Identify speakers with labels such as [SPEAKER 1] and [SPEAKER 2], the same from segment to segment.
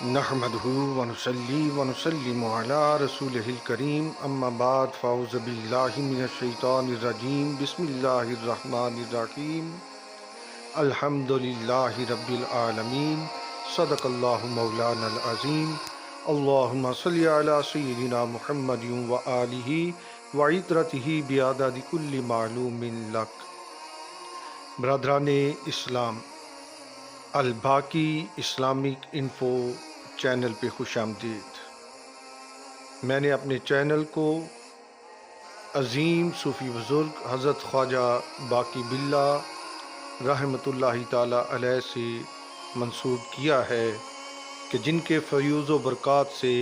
[SPEAKER 1] نحمدہ ونصلی ونسلم علی رسولہ الکریم اما بعد فاعوذ باللہ من الشیطان الرجیم بسم اللہ الرحمن الرحیم الحمد للہ رب العالمین صدق اللہ مولانا العظیم اللہم صلی علی سیدنا محمد وآلہ وعطرتہ بعدد کل معلوم لک۔ برادران اسلام، الباقی اسلامک انفو چینل پہ خوش آمدید۔ میں نے اپنے چینل کو عظیم صوفی بزرگ حضرت خواجہ باقی باللہ رحمۃ اللہ تعالی علیہ سے منسوب کیا ہے کہ جن کے فیوض و برکات سے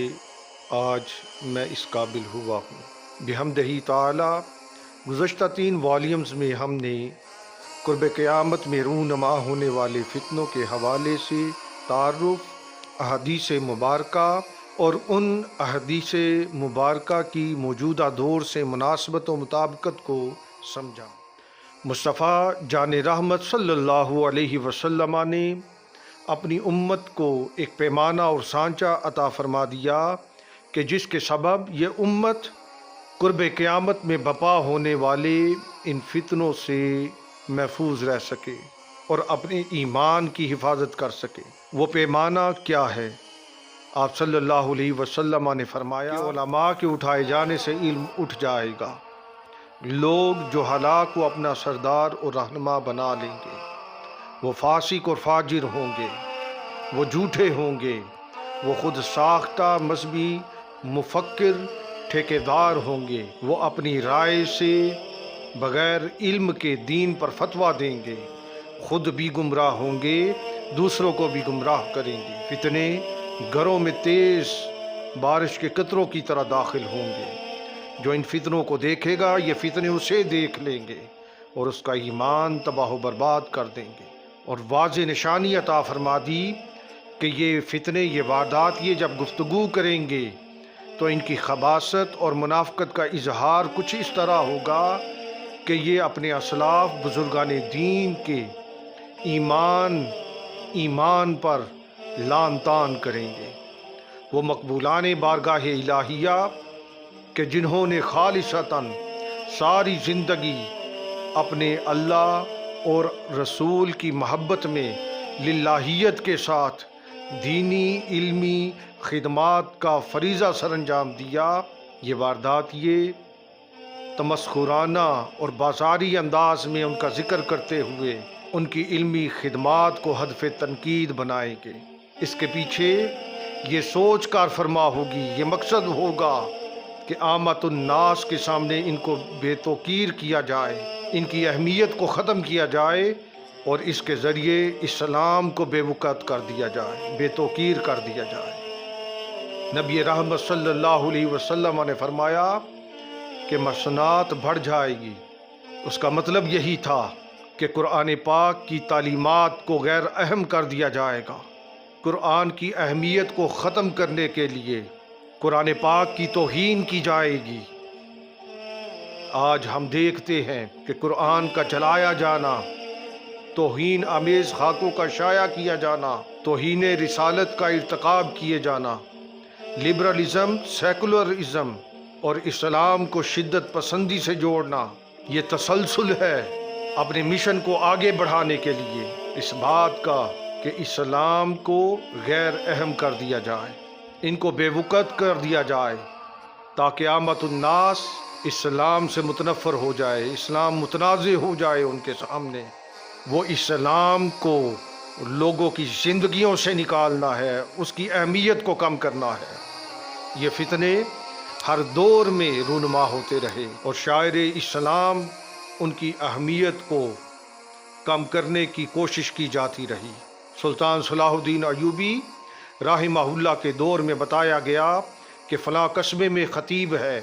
[SPEAKER 1] آج میں اس قابل ہوا ہوں۔ بحمدہ تعالی گزشتہ 3 والیومز میں ہم نے قرب قیامت میں رونما ہونے والے فتنوں کے حوالے سے تعارف، احادیث مبارکہ اور ان احادیث مبارکہ کی موجودہ دور سے مناسبت و مطابقت کو سمجھا۔ مصطفیٰ جان رحمت صلی اللہ علیہ وسلم نے اپنی امت کو ایک پیمانہ اور سانچہ عطا فرما دیا کہ جس کے سبب یہ امت قرب قیامت میں بپا ہونے والے ان فتنوں سے محفوظ رہ سکے اور اپنے ایمان کی حفاظت کر سکے۔ وہ پیمانہ کیا ہے؟ آپ صلی اللہ علیہ وسلم نے فرمایا کہ علماء کے اٹھائے جانے سے علم اٹھ جائے گا۔ لوگ جو ہلاک کو اپنا سردار اور رہنما بنا لیں گے، وہ فاسق اور فاجر ہوں گے، وہ جھوٹے ہوں گے، وہ خود ساختہ مذہبی مفکر ٹھیکیدار ہوں گے، وہ اپنی رائے سے بغیر علم کے دین پر فتویٰ دیں گے، خود بھی گمراہ ہوں گے، دوسروں کو بھی گمراہ کریں گے۔ فتنے گھروں میں تیز بارش کے قطروں کی طرح داخل ہوں گے۔ جو ان فتنوں کو دیکھے گا، یہ فتنے اسے دیکھ لیں گے اور اس کا ایمان تباہ و برباد کر دیں گے۔ اور واضح نشانی عطا فرما دی کہ یہ فتنے، یہ واردات، یہ جب گفتگو کریں گے تو ان کی خباثت اور منافقت کا اظہار کچھ اس طرح ہوگا کہ یہ اپنے اسلاف بزرگان دین کے ایمان پر لعن طعن کریں گے۔ وہ مقبولان بارگاہ الہیہ کہ جنہوں نے خالصتاً ساری زندگی اپنے اللہ اور رسول کی محبت میں للہیت کے ساتھ دینی علمی خدمات کا فریضہ سر انجام دیا، یہ واردات یہ تمسخرانہ اور بازاری انداز میں ان کا ذکر کرتے ہوئے ان کی علمی خدمات کو ہدف تنقید بنائیں گے۔ اس کے پیچھے یہ سوچ کار فرما ہوگی، یہ مقصد ہوگا کہ عامت الناس کے سامنے ان کو بے توقیر کیا جائے، ان کی اہمیت کو ختم کیا جائے اور اس کے ذریعے اسلام کو بے وقت کر دیا جائے، بے توقیر کر دیا جائے۔ نبی رحمت صلی اللہ علیہ وسلم نے فرمایا کہ مسنات بڑھ جائے گی۔ اس کا مطلب یہی تھا کہ قرآن پاک کی تعلیمات کو غیر اہم کر دیا جائے گا۔ قرآن کی اہمیت کو ختم کرنے کے لیے قرآن پاک کی توہین کی جائے گی۔ آج ہم دیکھتے ہیں کہ قرآن کا جلایا جانا، توہین آمیز خاکوں کا شائع کیا جانا، توہین رسالت کا ارتکاب کیے جانا، لبرلزم، سیکولرزم اور اسلام کو شدت پسندی سے جوڑنا، یہ تسلسل ہے اپنے مشن کو آگے بڑھانے کے لیے اس بات کا کہ اسلام کو غیر اہم کر دیا جائے، ان کو بے وقت کر دیا جائے تاکہ عامت الناس اسلام سے متنفر ہو جائے، اسلام متنازع ہو جائے ان کے سامنے۔ وہ اسلام کو لوگوں کی زندگیوں سے نکالنا ہے، اس کی اہمیت کو کم کرنا ہے۔ یہ فتنے ہر دور میں رونما ہوتے رہے اور شاعر اسلام ان کی اہمیت کو کم کرنے کی کوشش کی جاتی رہی۔ سلطان صلاح الدین ایوبی رحمہ اللہ کے دور میں بتایا گیا کہ فلاں قصبے میں خطیب ہے،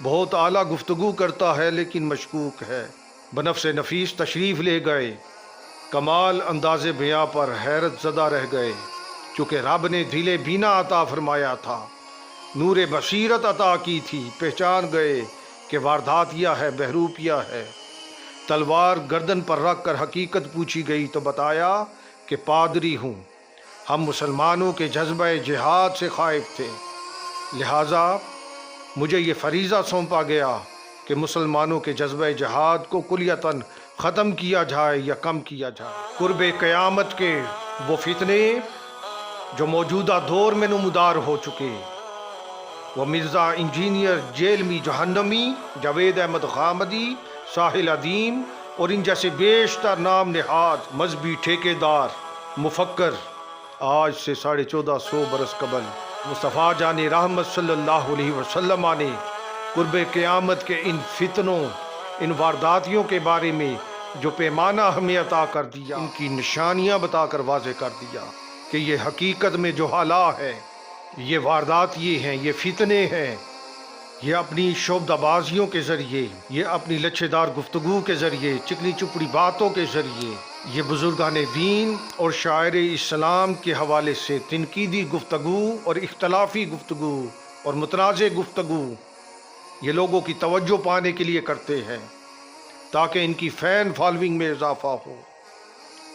[SPEAKER 1] بہت اعلیٰ گفتگو کرتا ہے لیکن مشکوک ہے۔ بنفس نفیس تشریف لے گئے، کمال انداز بیاں پر حیرت زدہ رہ گئے، چونکہ رب نے دل بینا عطا فرمایا تھا، نور بصیرت عطا کی تھی، پہچان گئے کہ وارداتیہ ہے، بہروپیہ ہے۔ تلوار گردن پر رکھ کر حقیقت پوچھی گئی تو بتایا کہ پادری ہوں، ہم مسلمانوں کے جذبہ جہاد سے خائف تھے، لہٰذا مجھے یہ فریضہ سونپا گیا کہ مسلمانوں کے جذبہ جہاد کو کلیتاً ختم کیا جائے یا کم کیا جائے۔ قرب قیامت کے وہ فتنے جو موجودہ دور میں نمودار ہو چکے، وہ مرزا انجینئر جیلمی جہنمی، جاوید احمد غامدی، ساحل ادیم اور ان جیسے بیشتر نام نہاد مذہبی ٹھیکیدار مفکر آج سے 1450 برس قبل مصطفیٰ جان رحمت صلی اللہ علیہ وسلم نے قرب قیامت کے ان فتنوں، ان وارداتیوں کے بارے میں جو پیمانہ ہمیں عطا کر دیا، ان کی نشانیاں بتا کر واضح کر دیا کہ یہ حقیقت میں جو حالات ہے، یہ واردات یہ ہیں، یہ فتنے ہیں، یہ اپنی شعبدہ بازیوں کے ذریعے، یہ اپنی لچھے دار گفتگو کے ذریعے، چکنی چپڑی باتوں کے ذریعے، یہ بزرگان دین اور شاعر اسلام کے حوالے سے تنقیدی گفتگو اور اختلافی گفتگو اور متنازع گفتگو یہ لوگوں کی توجہ پانے کے لیے کرتے ہیں تاکہ ان کی فین فالوئنگ میں اضافہ ہو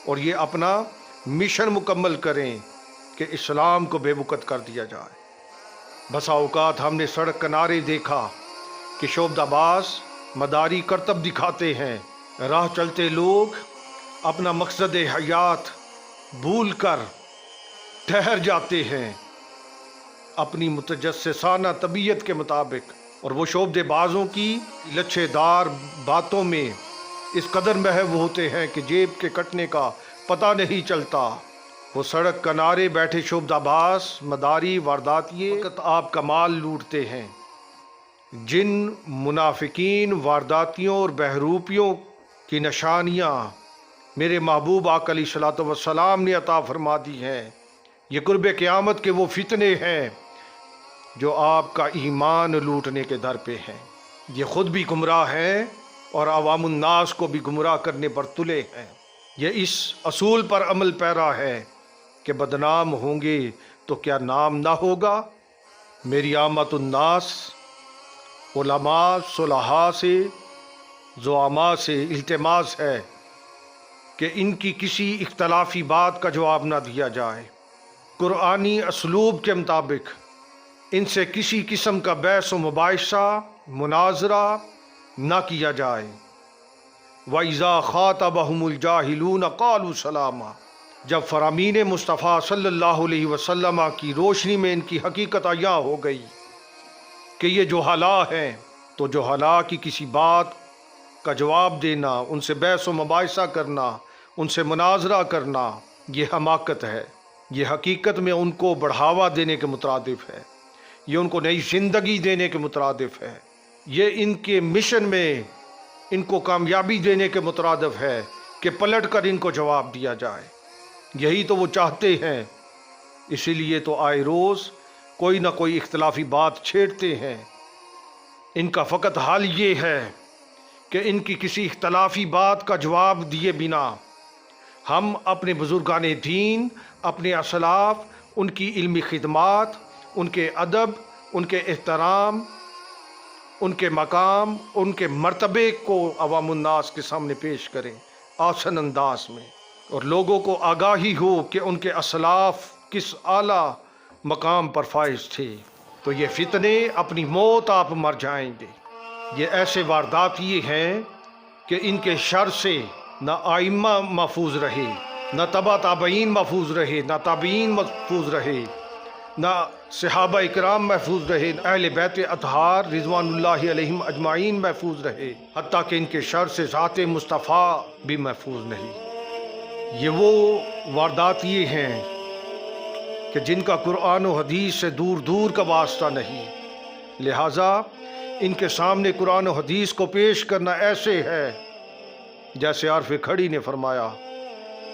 [SPEAKER 1] اور یہ اپنا مشن مکمل کریں کہ اسلام کو بے وقت کر دیا جائے۔ بسا اوقات ہم نے سڑک کنارے دیکھا کہ شعبدہ باز مداری کرتب دکھاتے ہیں، راہ چلتے لوگ اپنا مقصد حیات بھول کر ٹھہر جاتے ہیں اپنی متجسسانہ طبیعت کے مطابق، اور وہ شعبدے بازوں کی لچھے دار باتوں میں اس قدر محو ہوتے ہیں کہ جیب کے کٹنے کا پتہ نہیں چلتا۔ وہ سڑک کنارے بیٹھے شعبدہ باز مداری وارداتیے فقط آپ کا مال لوٹتے ہیں۔ جن منافقین، وارداتیوں اور بہروپیوں کی نشانیاں میرے محبوب آقا علیہ الصلوۃ والسلام نے عطا فرما دی ہیں، یہ قرب قیامت کے وہ فتنے ہیں جو آپ کا ایمان لوٹنے کے در پہ ہیں۔ یہ خود بھی گمراہ ہیں اور عوام الناس کو بھی گمراہ کرنے پر تلے ہیں۔ یہ اس اصول پر عمل پیرا ہے کہ بدنام ہوں گے تو کیا نام نہ ہوگا۔ میری عامت الناس، علماء، صلحاء سے، زعماء سے التماس ہے کہ ان کی کسی اختلافی بات کا جواب نہ دیا جائے، قرآنی اسلوب کے مطابق ان سے کسی قسم کا بحث و مباحثہ، مناظرہ نہ کیا جائے۔ وَإِذَا خَاطَبَهُمُ الْجَاهِلُونَ قَالُوا سَلَامًا، جب فرامین مصطفیٰ صلی اللہ علیہ وسلم کی روشنی میں ان کی حقیقت عیاں ہو گئی کہ یہ جوہلا ہیں، تو جوہلا کی کسی بات کا جواب دینا، ان سے بحث و مباحثہ کرنا، ان سے مناظرہ کرنا، یہ حماقت ہے۔ یہ حقیقت میں ان کو بڑھاوا دینے کے مترادف ہے، یہ ان کو نئی زندگی دینے کے مترادف ہے، یہ ان کے مشن میں ان کو کامیابی دینے کے مترادف ہے کہ پلٹ کر ان کو جواب دیا جائے۔ یہی تو وہ چاہتے ہیں، اسی لیے تو آئے روز کوئی نہ کوئی اختلافی بات چھیڑتے ہیں۔ ان کا فقط حال یہ ہے کہ ان کی کسی اختلافی بات کا جواب دیے بنا ہم اپنے بزرگان دین، اپنے اسلاف، ان کی علمی خدمات، ان کے ادب، ان کے احترام، ان کے مقام، ان کے مرتبے کو عوام الناس کے سامنے پیش کریں آسن انداز میں، اور لوگوں کو آگاہی ہو کہ ان کے اسلاف کس اعلیٰ مقام پر فائز تھے۔ تو یہ فتنے اپنی موت آپ مر جائیں گے۔ یہ ایسے وارداتی ہیں کہ ان کے شر سے نہ آئمہ محفوظ رہے، نہ تبع تابعین محفوظ رہے، نہ تابعین محفوظ رہے، نہ صحابہ اکرام محفوظ رہے، اہل بیت اطہار رضوان اللہ علیہم اجمعین محفوظ رہے، حتیٰ کہ ان کے شر سے ذات مصطفیٰ بھی محفوظ نہیں۔ یہ وہ وارداتی ہیں کہ جن کا قرآن و حدیث سے دور دور کا واسطہ نہیں، لہٰذا ان کے سامنے قرآن و حدیث کو پیش کرنا ایسے ہے جیسے عارف کھڑی نے فرمایا،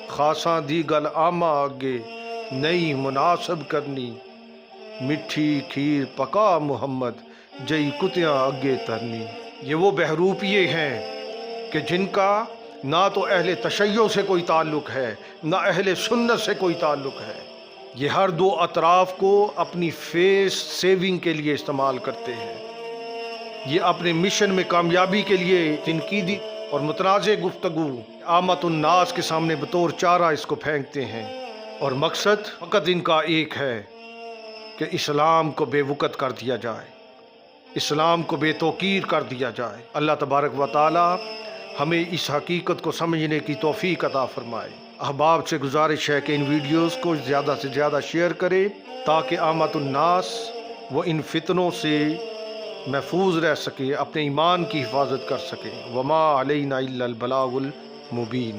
[SPEAKER 1] خاصاں دی گل آما آگے نئی مناسب کرنی، مٹھی کھیر پکا محمد جئی کتیاں اگے ترنی۔ یہ وہ بہروپیے ہیں کہ جن کا نہ تو اہل تشیع سے کوئی تعلق ہے، نہ اہل سنت سے کوئی تعلق ہے۔ یہ ہر دو اطراف کو اپنی فیس سیونگ کے لیے استعمال کرتے ہیں۔ یہ اپنے مشن میں کامیابی کے لیے تنقیدی اور متنازع گفتگو عامت الناس کے سامنے بطور چارہ اس کو پھینکتے ہیں، اور مقصد فقط ان کا ایک ہے کہ اسلام کو بے وقت کر دیا جائے، اسلام کو بے توقیر کر دیا جائے۔ اللہ تبارک و تعالی ہمیں اس حقیقت کو سمجھنے کی توفیق عطا فرمائے۔ احباب سے گزارش ہے کہ ان ویڈیوز کو زیادہ سے زیادہ شیئر کرے تاکہ عامت الناس وہ ان فتنوں سے محفوظ رہ سکے، اپنے ایمان کی حفاظت کر سکے۔ وما علینا الا البلاغ المبین۔